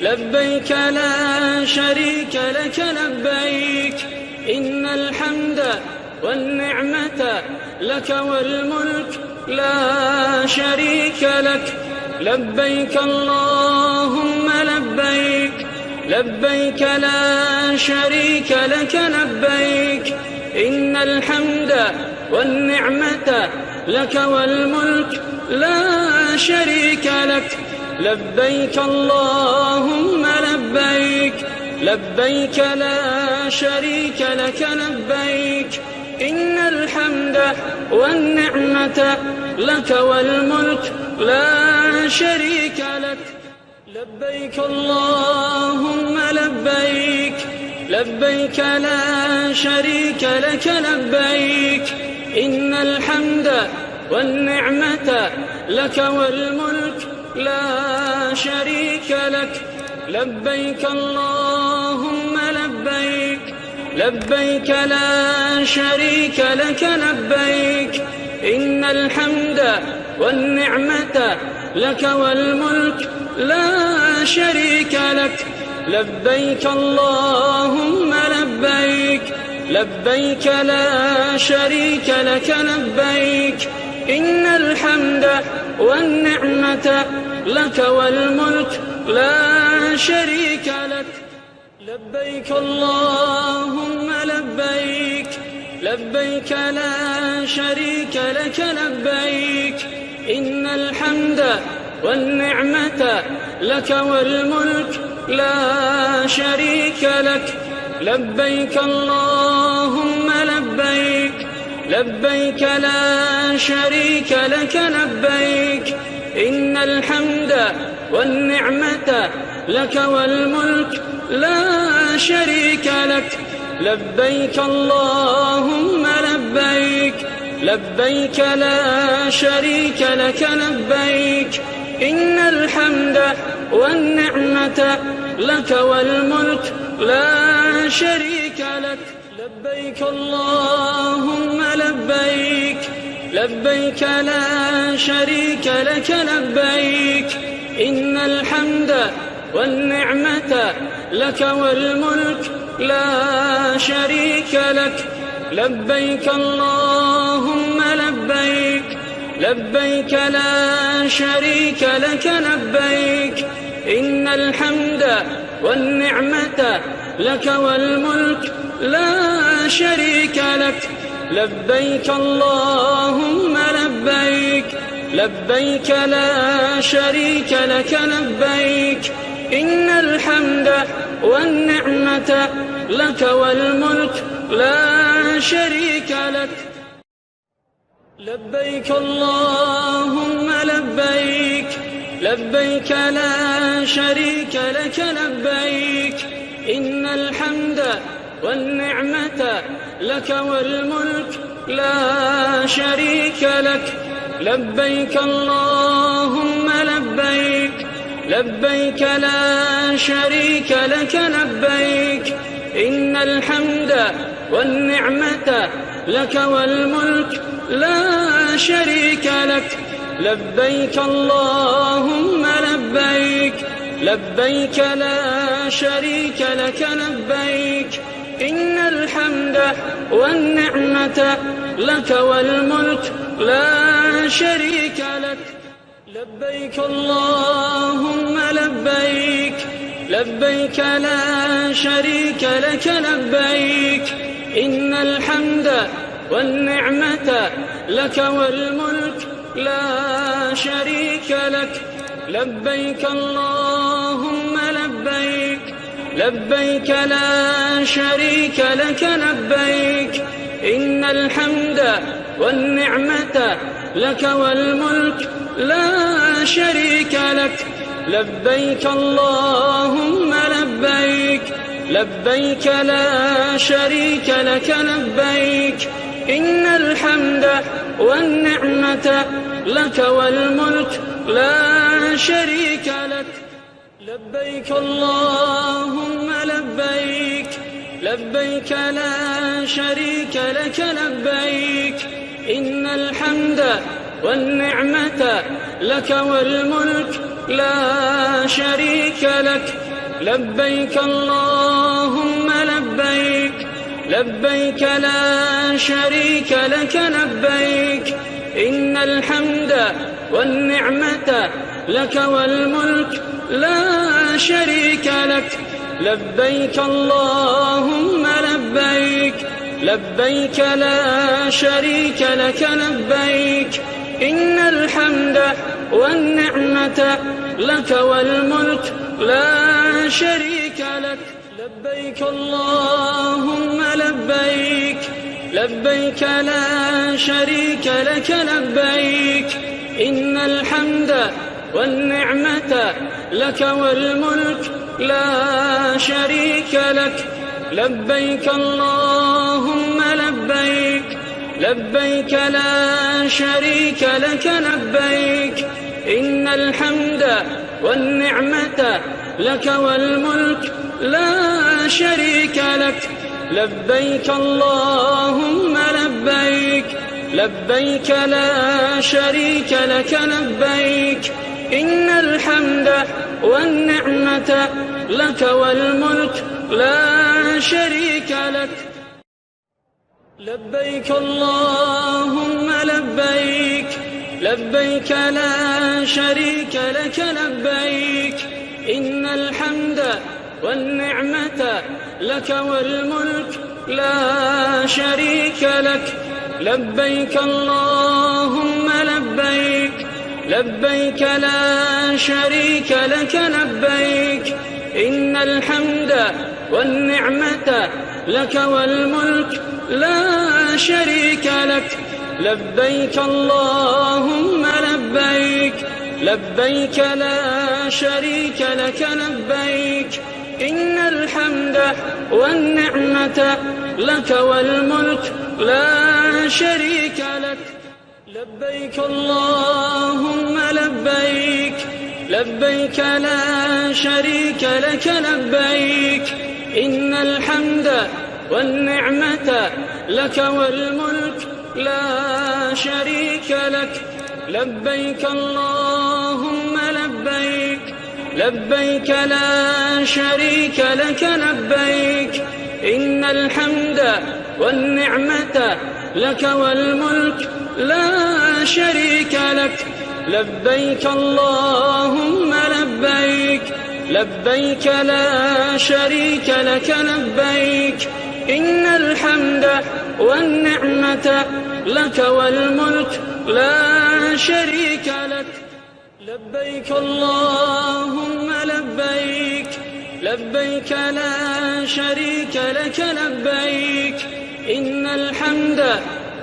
لبيك لا شريك لك لبيك، إن الحمد والنعمة لك والملك لا شريك لك. لبيك اللهم لبيك، لبيك لا شريك لك لبيك، إن الحمد والنعمة لك والملك لا شريك لك. لبيك اللهم لبيك، لبيك لا شريك لك لبيك، إن الحمد والنعمة لك والملك لا شريك لك. لبيك اللهم لبيك، لبيك لا شريك لك لبيك، إن الحمد والنعمة لك والملك لا شريك لك. لبيك اللهم لبيك، لبيك لا شريك لك لبيك، إن الحمد والنعمة لك والملك لا شريك لك. لبيك اللهم لبيك، لبيك لا شريك لك لبيك، إن الحمد والنعمة لك والملك لا شريك لك. لبيك اللهم لبيك، لبيك لا شريك لك لبيك، إن الحمد والنعمة لك والملك لا شريك لك. لبيك اللهم لبيك، لبيك لا شريك لك لبيك، إن الحمد والنعمة لك والملك لا شريك لك. لبيك اللهم لبيك، لبيك لا شريك لك لبيك. إن الحمد والنعمة لك والملك لا شريك لك. لبيك اللهم لبيك، لبيك لا شريك لك لبيك. إن الحمد والنعمة لك والملك لا شريك لك. لبيك اللهم لبيك، لبيك لا شريك لك لبيك. إن الحمد والنعمة لك والملك لا شريك لك. لبيك اللهم لبيك، لبيك لا شريك لك لبيك. إن الحمد والنعمة لك والملك لا شريك لك. لبيك اللهم لبيك، لبيك لا شريك لك لبيك. إن الحمد والنعمة لك والملك لا شريك لك. لبيك اللهم لبيك، لبيك لا شريك لك لبيك. إن الحمد والنعمة لك والملك لا شريك لك. لبيك اللهم لبيك، لبيك لا شريك لك لبيك. إن الحمد والنعمة لك والملك لا شريك لك. لبيك اللهم لبيك، لبيك لا شريك لك لبيك. إن الحمد والنعمة لك والملك لا شريك لك. لبيك اللهم لبيك، لبيك لا شريك لك لبيك. إن الحمد والنعمة لك والملك لا شريك لك. لبيك اللهم لبيك، لبيك لا شريك لك لبيك. إن الحمد والنعمة لك والملك لا شريك لك. لبيك اللهم لبيك، لبيك لا شريك لك لبيك. إن الحمد والنعمة لك والملك لا شريك لك. لبيك اللهم لبيك، لبيك لا شريك لك لبيك. إن الحمد والنعمة لك والملك لا شريك لك. لبيك اللهم لبيك، لبيك لا شريك لك لبيك. إن الحمد والنعمة لك والملك لا شريك لك. لبيك اللهم لبيك، لبيك لا شريك لك لبيك. إن الحمد والنعمة لك والملك لا شريك لك. لبيك اللهم لبيك، لبيك لا شريك لك لبيك. إن الحمد والنعمة لك والملك لا شريك لك. لبيك اللهم لبيك، لبيك لا شريك لك لبيك. إن الحمد والنعمة لك والملك لا شريك لك. لبيك اللهم لبيك، لبيك لا شريك لك لبيك. إن الحمد والنعمة لك والملك لا شريك لك. لبيك اللهم لبيك، لبيك لا شريك لك لبيك. إن الحمد والنعمة لك والملك لا شريك لك. لبيك اللهم لبيك، لبيك لا شريك لك لبيك إن الحمد والنعمة لك والملك لا شريك لك لبيك اللهم لبيك لبيك لا شريك لك لبيك إن الحمد والنعمة لك والملك لا شريك لك لبيك اللهم لبيك لبيك لا شريك لك لبيك إن الحمد والنعمة لك والملك لا شريك لك لبيك اللهم لبيك لبيك لا شريك لك لبيك إن الحمد والنعمة لك والملك لا شريك لك لبيك اللهم لبيك لبيك لا شريك لك لبيك إن الحمد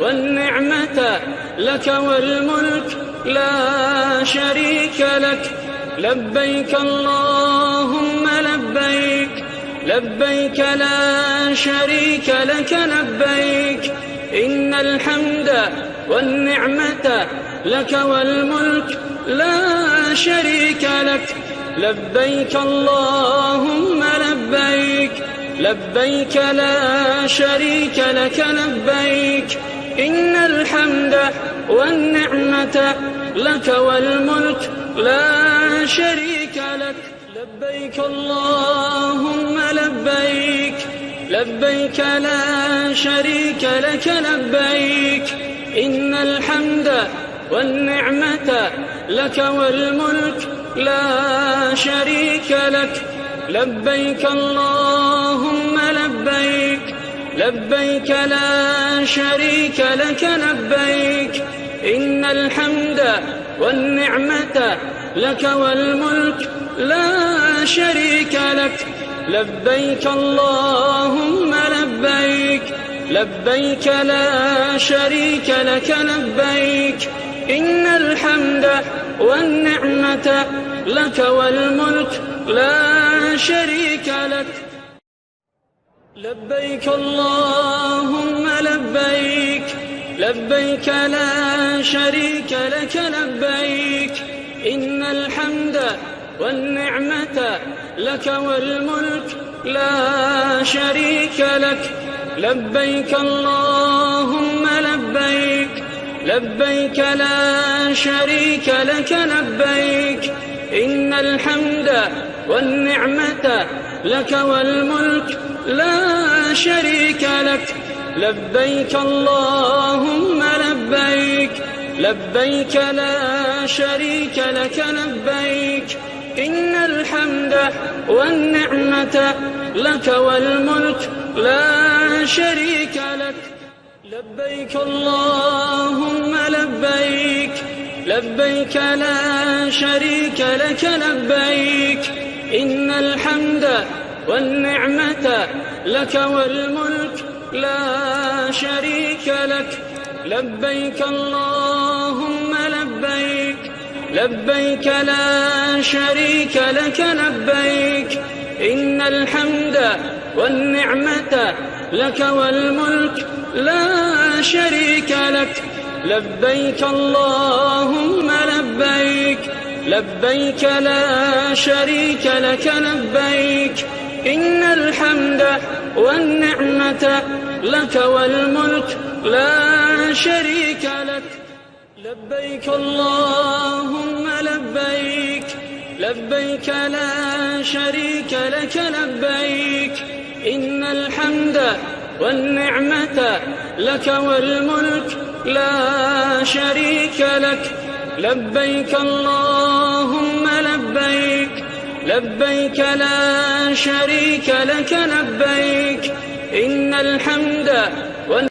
والنعمة لك والملك لا شريك لك لبيك اللهم لبيك لبيك لا شريك لك لبيك إن الحمد والنعمة لك والملك لا شريك لك لبيك اللهم لبيك لبيك لا شريك لك لبيك إن الحمد والنعمة لك والملك لا شريك لك لبيك اللهم لبيك لبيك لا شريك لك لبيك إن الحمد والنعمة لك والملك لا شريك لك لبيك اللهم لبيك لبيك لا شريك لك لبيك إن الحمد والنعمة لك والملك لا شريك لك لبيك اللهم لبيك لبيك لا شريك لك لبيك إن الحمد والنعمة لك والملك لا شريك لك لبيك اللهم لبيك لبيك لا شريك لك لبيك إن الحمد والنعمة لك والملك لا شريك لك لبيك اللهم لبيك لبيك لا شريك لك لبيك إن الحمد والنعمة لك والملك لا شريك لك لبيك اللهم لبيك لبيك لا شريك لك لبيك إن الحمد والنعمة لك والملك لا شريك لك لبيك اللهم لبيك لبيك لا شريك لك لبيك إن الحمد والنعمة لك والملك لا شريك لك لبيك اللهم لبيك لبيك لا شريك لك لبيك إن الحمد والنعمة لك والملك لا شريك لك لبيك اللهم لبيك لبيك لا شريك لك لبيك إن الحمد والنعمة لك والملك لا شريك لك لبيك اللهم لبيك لبيك لا شريك لك لبيك إن الحمد والنعمة لك والملك لا شريك لك لبيك اللهم لبيك لبيك لا شريك لك لبيك إن الحمد